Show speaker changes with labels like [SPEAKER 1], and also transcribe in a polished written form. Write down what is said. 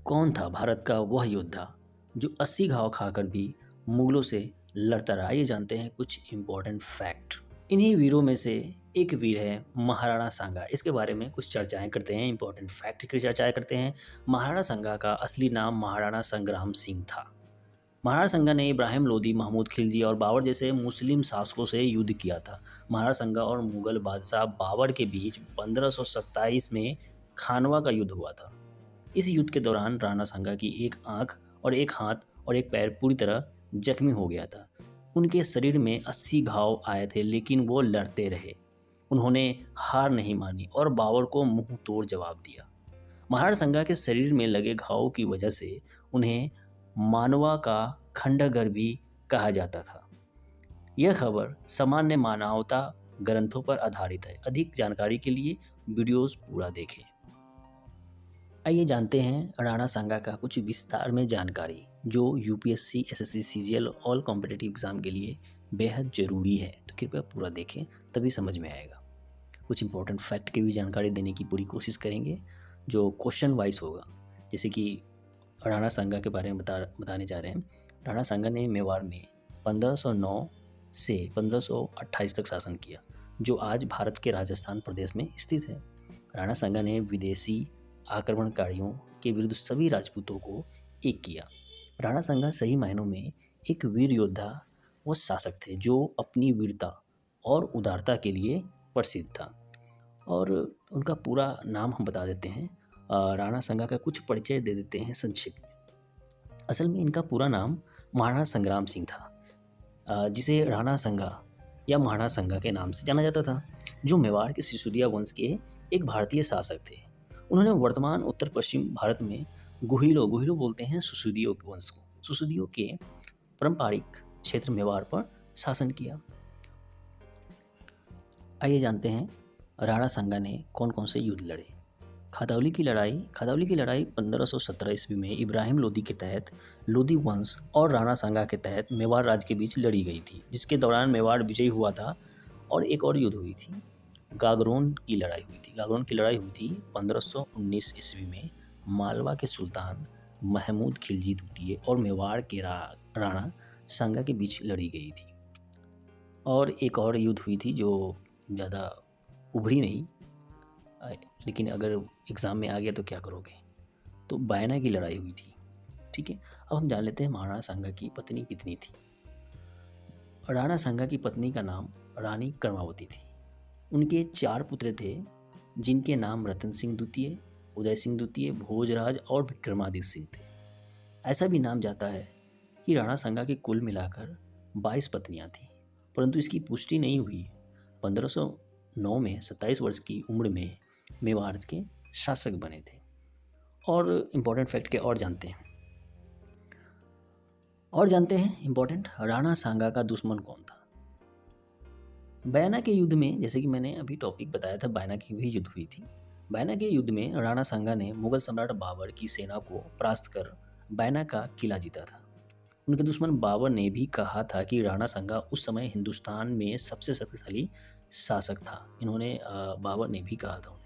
[SPEAKER 1] कौन था भारत का वह योद्धा जो 80 घाव खाकर भी मुगलों से लड़ता रहा? ये जानते हैं कुछ इम्पोर्टेंट फैक्ट। इन्हीं वीरों में से एक वीर है महाराणा सांगा। इसके बारे में कुछ चर्चाएं करते हैं, इंपॉर्टेंट फैक्ट की चर्चाएं करते हैं। महाराणा सांगा का असली नाम महाराणा संग्राम सिंह था। महाराणा सांगा ने इब्राहिम लोदी, महमूद खिलजी और बाबर जैसे मुस्लिम शासकों से युद्ध किया था। महाराणा सांगा और मुगल बादशाह बाबर के बीच 1527 में खानवा का युद्ध हुआ था। इस युद्ध के दौरान राणा सांगा की एक आंख और एक हाथ और एक पैर पूरी तरह जख्मी हो गया था। उनके शरीर में 80 घाव आए थे, लेकिन वो लड़ते रहे। उन्होंने हार नहीं मानी और बाबर को मुंह तोड़ जवाब दिया। महाराणा सांगा के शरीर में लगे घावों की वजह से उन्हें मानवा का खंडहर भी कहा जाता था। यह खबर सामान्य मानवता ग्रंथों पर आधारित है। अधिक जानकारी के लिए वीडियोस पूरा देखें। आइए जानते हैं राणा सांगा का कुछ विस्तार में जानकारी, जो UPSC, SSC, CGL all competitive exam के लिए बेहद ज़रूरी है। तो कृपया पूरा देखें, तभी समझ में आएगा। कुछ इंपॉर्टेंट फैक्ट की भी जानकारी देने की पूरी कोशिश करेंगे, जो क्वेश्चन वाइज होगा। जैसे कि राणा सांगा के बारे में बताने जा रहे हैं। राणा सांगा ने मेवाड़ में 1509 से 1528 तक शासन किया, जो आज भारत के राजस्थान प्रदेश में स्थित है। राणा सांगा ने विदेशी आक्रमणकारियों के विरुद्ध सभी राजपूतों को एक किया। राणा सांगा सही मायनों में एक वीर योद्धा व शासक थे, जो अपनी वीरता और उदारता के लिए प्रसिद्ध था। और उनका पूरा नाम हम बता देते हैं। राणा सांगा का कुछ परिचय दे देते हैं संक्षिप्त में। असल में इनका पूरा नाम महाराणा संग्राम सिंह था, जिसे राणा सांगा या महाराणा सांगा के नाम से जाना जाता था, जो मेवाड़ के सिसोदिया वंश के एक भारतीय शासक थे। उन्होंने वर्तमान उत्तर पश्चिम भारत में गुहिलो बोलते हैं सुसुदियों के वंश को, सुसुदियों के पारंपरिक क्षेत्र मेवाड़ पर शासन किया। आइए जानते हैं राणा सांगा ने कौन कौन से युद्ध लड़े। खादौली की लड़ाई 1517 ईस्वी में इब्राहिम लोदी के तहत लोदी वंश और राणा सांगा के तहत मेवाड़ राज्य के बीच लड़ी गई थी, जिसके दौरान मेवाड़ विजयी हुआ था। और एक और युद्ध हुई थी, गागरोन की लड़ाई हुई थी 1519 ईस्वी में। मालवा के सुल्तान महमूद खिलजी द्वितीय और मेवाड़ के राणा सांगा के बीच लड़ी गई थी। और एक और युद्ध हुई थी जो ज़्यादा उभरी नहीं, लेकिन अगर एग्ज़ाम में आ गया तो क्या करोगे, तो बायना की लड़ाई हुई थी। ठीक है, अब हम जान लेते हैं महाराणा सांगा की पत्नी कितनी थी। राणा सांगा की पत्नी का नाम रानी कर्मावती थी। उनके 4 पुत्र थे, जिनके नाम रतन सिंह द्वितीय, उदय सिंह द्वितीय, भोजराज और विक्रमादित्य सिंह थे। ऐसा भी नाम जाता है कि राणा सांगा के कुल मिलाकर 22 पत्नियां थीं, परंतु इसकी पुष्टि नहीं हुई है। 1509 में 27 वर्ष की उम्र में मेवाड़ के शासक बने थे। और इम्पोर्टेंट फैक्ट के और जानते हैं इम्पोर्टेंट, राणा सांगा का दुश्मन कौन था। बयाना के युद्ध में, जैसे कि मैंने अभी टॉपिक बताया था, बयाना की भी युद्ध हुई थी। बयाना के युद्ध में राणा सांगा ने मुगल सम्राट बाबर की सेना को परास्त कर बयाना का किला जीता था। उनके दुश्मन बाबर ने भी कहा था कि राणा सांगा उस समय हिंदुस्तान में सबसे शक्तिशाली शासक था। बाबर ने भी कहा था।